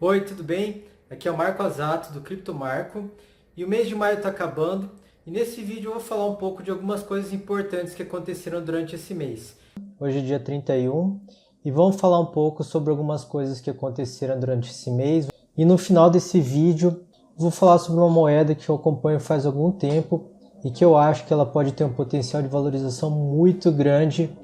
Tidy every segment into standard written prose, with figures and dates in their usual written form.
Oi, tudo bem? Aqui é o Marco Azato do Cripto Marco e o mês de maio está acabando e nesse vídeo eu vou falar um pouco de algumas coisas importantes que aconteceram durante esse mês. Hoje é dia 31 e vamos falar um pouco sobre algumas coisas que aconteceram durante esse mês e no final desse vídeo vou falar sobre uma moeda que eu acompanho faz algum tempo e que eu acho que ela pode ter um potencial de valorização muito grande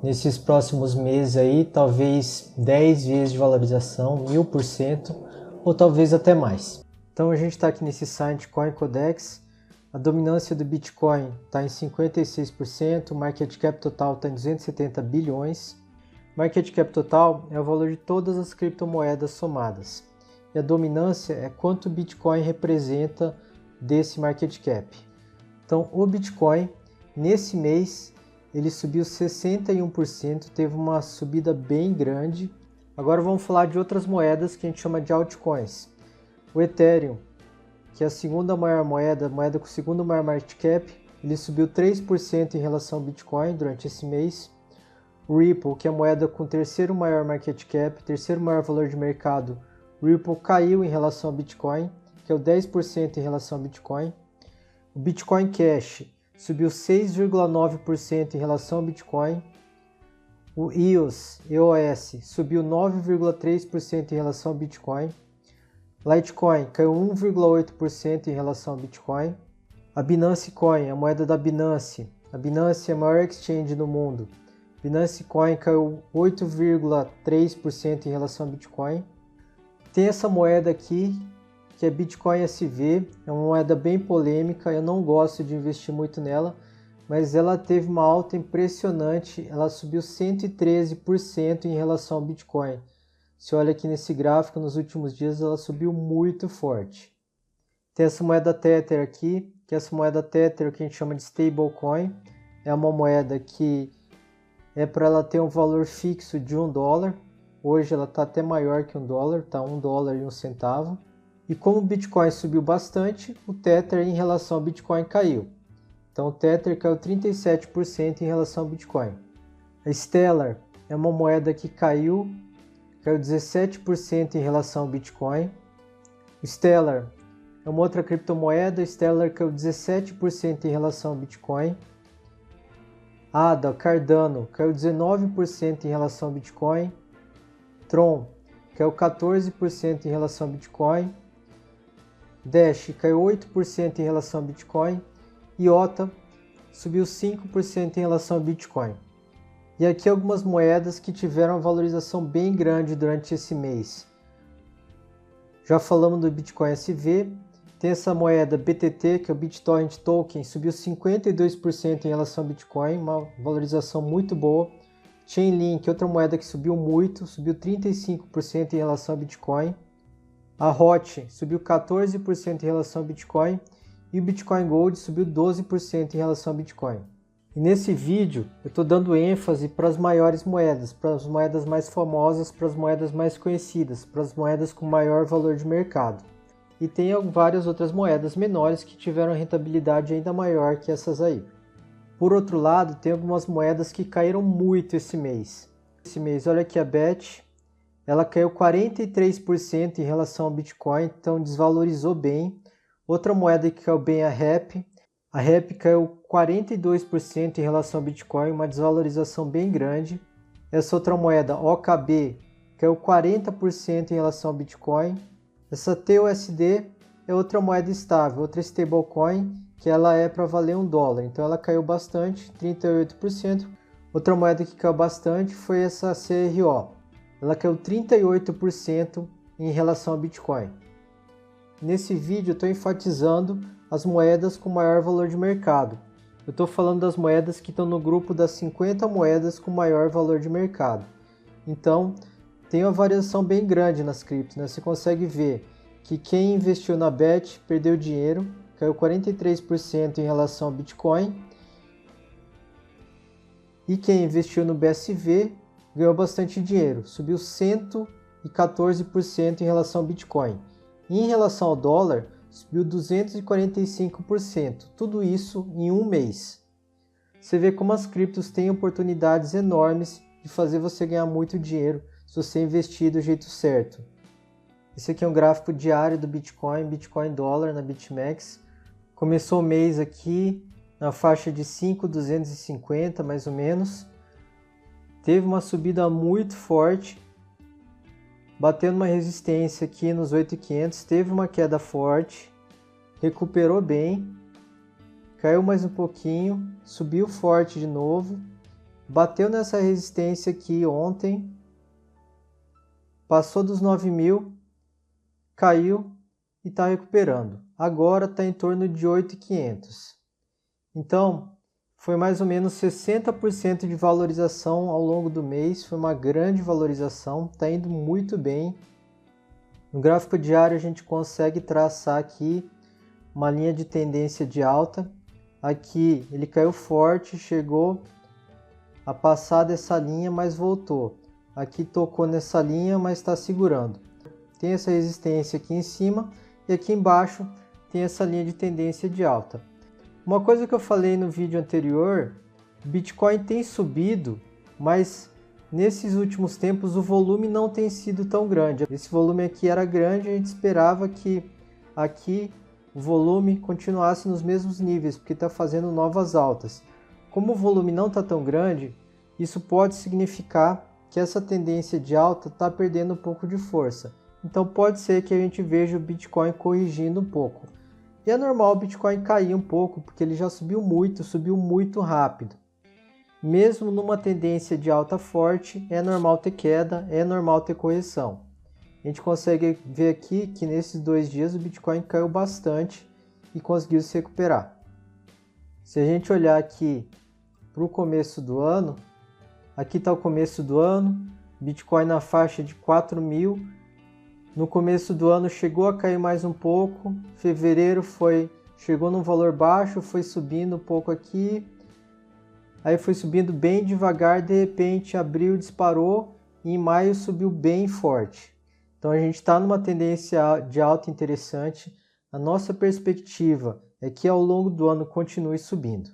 nesses próximos meses aí, talvez 10 vezes de valorização, 1000%, ou talvez até mais. Então a gente está aqui nesse site CoinCodex, a dominância do Bitcoin está em 56%, o market cap total está em 270 bilhões. Market cap total é o valor de todas as criptomoedas somadas. E a dominância é quanto o Bitcoin representa desse market cap. Então o Bitcoin, nesse mês, ele subiu 61%, teve uma subida bem grande. Agora vamos falar de outras moedas que a gente chama de altcoins. O Ethereum, que é a segunda maior moeda com o segundo maior market cap, ele subiu 3% em relação ao Bitcoin durante esse mês. O Ripple, que é a moeda com o terceiro maior market cap, terceiro maior valor de mercado, o Ripple caiu em relação ao Bitcoin, que é o 10% em relação ao Bitcoin. O Bitcoin Cash subiu 6,9% em relação ao Bitcoin. O EOS subiu 9,3% em relação ao Bitcoin. Litecoin caiu 1,8% em relação ao Bitcoin. A Binance Coin, a moeda da Binance. A Binance é a maior exchange do mundo. Binance Coin caiu 8,3% em relação ao Bitcoin. Tem essa moeda aqui, que é Bitcoin SV, é uma moeda bem polêmica, eu não gosto de investir muito nela, mas ela teve uma alta impressionante, ela subiu 113% em relação ao Bitcoin. Se olha aqui nesse gráfico, nos últimos dias ela subiu muito forte. Tem essa moeda Tether aqui, que é essa moeda Tether que a gente chama de stablecoin, é uma moeda que é para ela ter um valor fixo de $1, hoje ela está até maior que $1, está $1,01. E como o Bitcoin subiu bastante, o Tether em relação ao Bitcoin caiu. Então o Tether caiu 37% em relação ao Bitcoin. A Stellar é uma moeda que caiu 17% em relação ao Bitcoin. O Stellar é uma outra criptomoeda, o Stellar caiu 17% em relação ao Bitcoin. ADA, Cardano, caiu 19% em relação ao Bitcoin. Tron caiu 14% em relação ao Bitcoin. Dash caiu 8% em relação ao Bitcoin. IOTA subiu 5% em relação ao Bitcoin. E aqui algumas moedas que tiveram uma valorização bem grande durante esse mês. Já falamos do Bitcoin SV. Tem essa moeda BTT, que é o BitTorrent Token, subiu 52% em relação ao Bitcoin, uma valorização muito boa. Chainlink, outra moeda que subiu muito, subiu 35% em relação ao Bitcoin. A HOT subiu 14% em relação ao Bitcoin e o Bitcoin Gold subiu 12% em relação ao Bitcoin. E nesse vídeo eu estou dando ênfase para as maiores moedas, para as moedas mais famosas, para as moedas mais conhecidas, para as moedas com maior valor de mercado. E tem várias outras moedas menores que tiveram rentabilidade ainda maior que essas aí. Por outro lado, tem algumas moedas que caíram muito esse mês. Olha aqui a BET. Ela caiu 43% em relação ao Bitcoin, então desvalorizou bem. Outra moeda que caiu bem é a REP. A REP caiu 42% em relação ao Bitcoin, uma desvalorização bem grande. Essa outra moeda, OKB, caiu 40% em relação ao Bitcoin. Essa TUSD é outra moeda estável, outra stablecoin, que ela é para valer $1. Então ela caiu bastante, 38%. Outra moeda que caiu bastante foi essa CRO. Ela caiu 38% em relação ao Bitcoin. Nesse vídeo eu estou enfatizando as moedas com maior valor de mercado. Eu estou falando das moedas que estão no grupo das 50 moedas com maior valor de mercado. Então, tem uma variação bem grande nas criptos, né? Você consegue ver que quem investiu na BET perdeu dinheiro, caiu 43% em relação ao Bitcoin. E quem investiu no BSV ganhou bastante dinheiro, subiu 114% em relação ao Bitcoin. E em relação ao dólar, subiu 245%, tudo isso em um mês. Você vê como as criptos têm oportunidades enormes de fazer você ganhar muito dinheiro se você investir do jeito certo. Esse aqui é um gráfico diário do Bitcoin, Bitcoin dólar na BitMEX. Começou o mês aqui na faixa de 5.250 mais ou menos. Teve uma subida muito forte, batendo uma resistência aqui nos 8.500, teve uma queda forte, recuperou bem, caiu mais um pouquinho, subiu forte de novo, bateu nessa resistência aqui ontem, passou dos 9.000, caiu e está recuperando. Agora está em torno de 8.500. Então, foi mais ou menos 60% de valorização ao longo do mês, foi uma grande valorização, está indo muito bem. No gráfico diário a gente consegue traçar aqui uma linha de tendência de alta. Aqui ele caiu forte, chegou a passar dessa linha, mas voltou. Aqui tocou nessa linha, mas está segurando. Tem essa resistência aqui em cima e aqui embaixo tem essa linha de tendência de alta. Uma coisa que eu falei no vídeo anterior, o Bitcoin tem subido, mas nesses últimos tempos o volume não tem sido tão grande. Esse volume aqui era grande, a gente esperava que aqui o volume continuasse nos mesmos níveis, porque está fazendo novas altas. Como o volume não está tão grande, isso pode significar que essa tendência de alta está perdendo um pouco de força. Então pode ser que a gente veja o Bitcoin corrigindo um pouco. E é normal o Bitcoin cair um pouco, porque ele já subiu muito rápido. Mesmo numa tendência de alta forte, é normal ter queda, é normal ter correção. A gente consegue ver aqui que nesses 2 dias o Bitcoin caiu bastante e conseguiu se recuperar. Se a gente olhar aqui para o começo do ano, aqui está o começo do ano, Bitcoin na faixa de 4.000. No começo do ano chegou a cair mais um pouco, fevereiro chegou num valor baixo, foi subindo um pouco aqui, aí foi subindo bem devagar, de repente abril disparou e em maio subiu bem forte. Então a gente está numa tendência de alta interessante, a nossa perspectiva é que ao longo do ano continue subindo.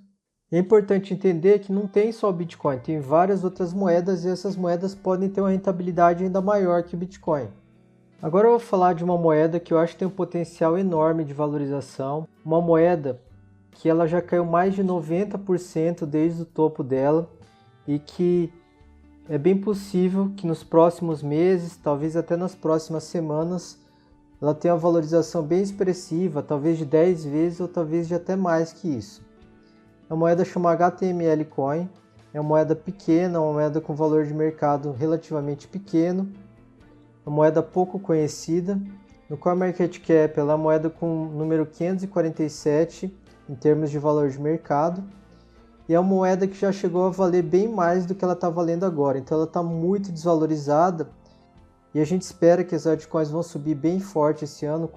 É importante entender que não tem só o Bitcoin, tem várias outras moedas e essas moedas podem ter uma rentabilidade ainda maior que o Bitcoin. Agora eu vou falar de uma moeda que eu acho que tem um potencial enorme de valorização, uma moeda que ela já caiu mais de 90% desde o topo dela e que é bem possível que nos próximos meses, talvez até nas próximas semanas, ela tenha uma valorização bem expressiva, talvez de 10 vezes ou talvez de até mais que isso. É uma moeda chamada HTML Coin, é uma moeda pequena, uma moeda com valor de mercado relativamente pequeno, uma moeda pouco conhecida. No CoinMarketCap ela é uma moeda com número 547 em termos de valor de mercado e é uma moeda que já chegou a valer bem mais do que ela está valendo agora, então ela está muito desvalorizada e a gente espera que as altcoins vão subir bem forte esse ano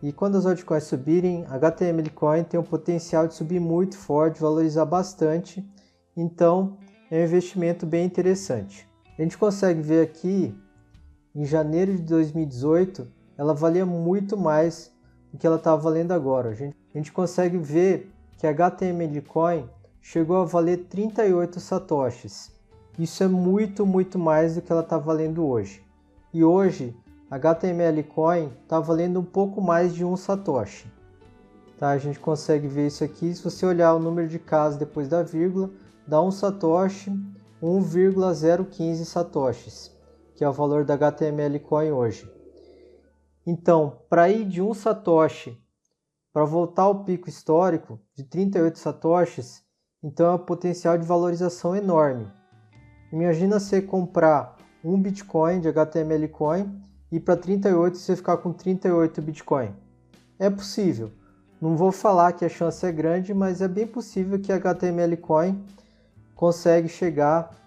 e quando as altcoins subirem, a HTML Coin tem o potencial de subir muito forte, valorizar bastante, então é um investimento bem interessante. A gente consegue ver aqui em janeiro de 2018, ela valia muito mais do que ela está valendo agora. A gente consegue ver que a HTML Coin chegou a valer 38 satoshis. Isso é muito mais do que ela está valendo hoje. E hoje, a HTML Coin está valendo um pouco mais de 1 satoshi. Tá? A gente consegue ver isso aqui. Se você olhar o número de casas depois da vírgula, dá 1 satoshi, 1,015 satoshis. Que é o valor da HTML Coin hoje. Então, para ir de 1 satoshi para voltar ao pico histórico de 38 satoshis, então é um potencial de valorização enorme. Imagina você comprar um Bitcoin de HTML Coin e para 38 você ficar com 38 Bitcoin. É possível. Não vou falar que a chance é grande, mas é bem possível que a HTML Coin consegue chegar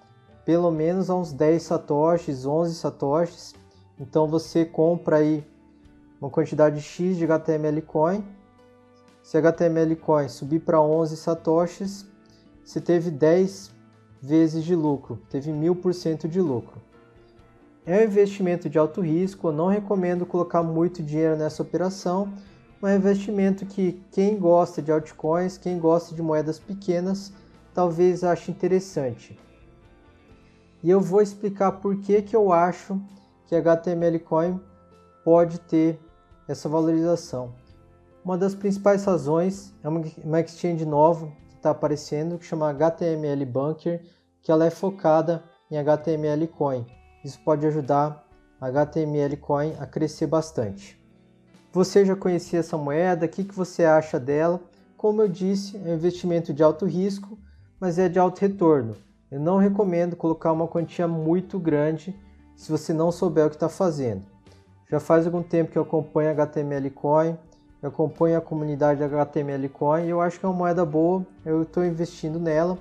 pelo menos a uns 10 satoshis, 11 satoshis. Então você compra aí uma quantidade X de HTML Coin. Se a HTML Coin subir para 11 satoshis, você teve 10 vezes de lucro, teve 1000% de lucro. É um investimento de alto risco, eu não recomendo colocar muito dinheiro nessa operação, mas é um investimento que quem gosta de altcoins, quem gosta de moedas pequenas, talvez ache interessante. E eu vou explicar por que eu acho que a HTML Coin pode ter essa valorização. Uma das principais razões é uma exchange nova que está aparecendo, que chama HTML Bunker, que ela é focada em HTML Coin. Isso pode ajudar a HTML Coin a crescer bastante. Você já conhecia essa moeda? O que você acha dela? Como eu disse, é um investimento de alto risco, mas é de alto retorno. Eu não recomendo colocar uma quantia muito grande se você não souber o que está fazendo. Já faz algum tempo que eu acompanho a HTML Coin, eu acompanho a comunidade da HTML Coin e eu acho que é uma moeda boa, eu estou investindo nela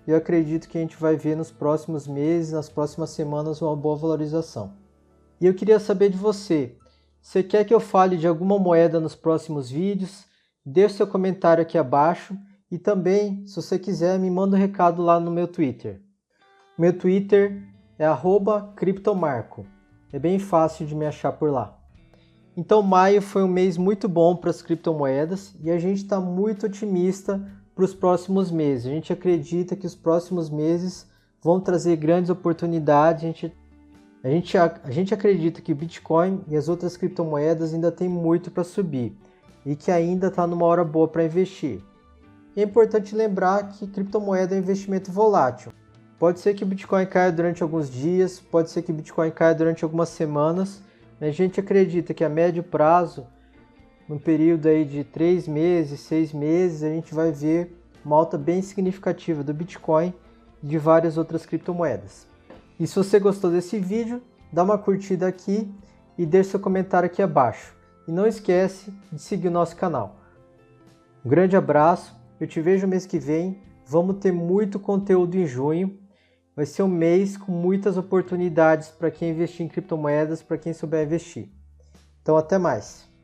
e eu acredito que a gente vai ver nos próximos meses, nas próximas semanas, uma boa valorização. E eu queria saber de você, você quer que eu fale de alguma moeda nos próximos vídeos? Deixe seu comentário aqui abaixo e também, se você quiser, me manda um recado lá no meu Twitter. Meu Twitter é @criptomarco. É bem fácil de me achar por lá. Então maio foi um mês muito bom para as criptomoedas e a gente está muito otimista para os próximos meses. A gente acredita que os próximos meses vão trazer grandes oportunidades. A gente acredita que o Bitcoin e as outras criptomoedas ainda tem muito para subir e que ainda está numa hora boa para investir. E é importante lembrar que criptomoeda é um investimento volátil. Pode ser que o Bitcoin caia durante alguns dias, pode ser que o Bitcoin caia durante algumas semanas, mas a gente acredita que a médio prazo, num período aí de 3 meses, 6 meses, a gente vai ver uma alta bem significativa do Bitcoin e de várias outras criptomoedas. E se você gostou desse vídeo, dá uma curtida aqui e deixe seu comentário aqui abaixo. E não esquece de seguir o nosso canal. Um grande abraço, eu te vejo mês que vem, vamos ter muito conteúdo em junho. Vai ser um mês com muitas oportunidades para quem investir em criptomoedas, para quem souber investir. Então até mais!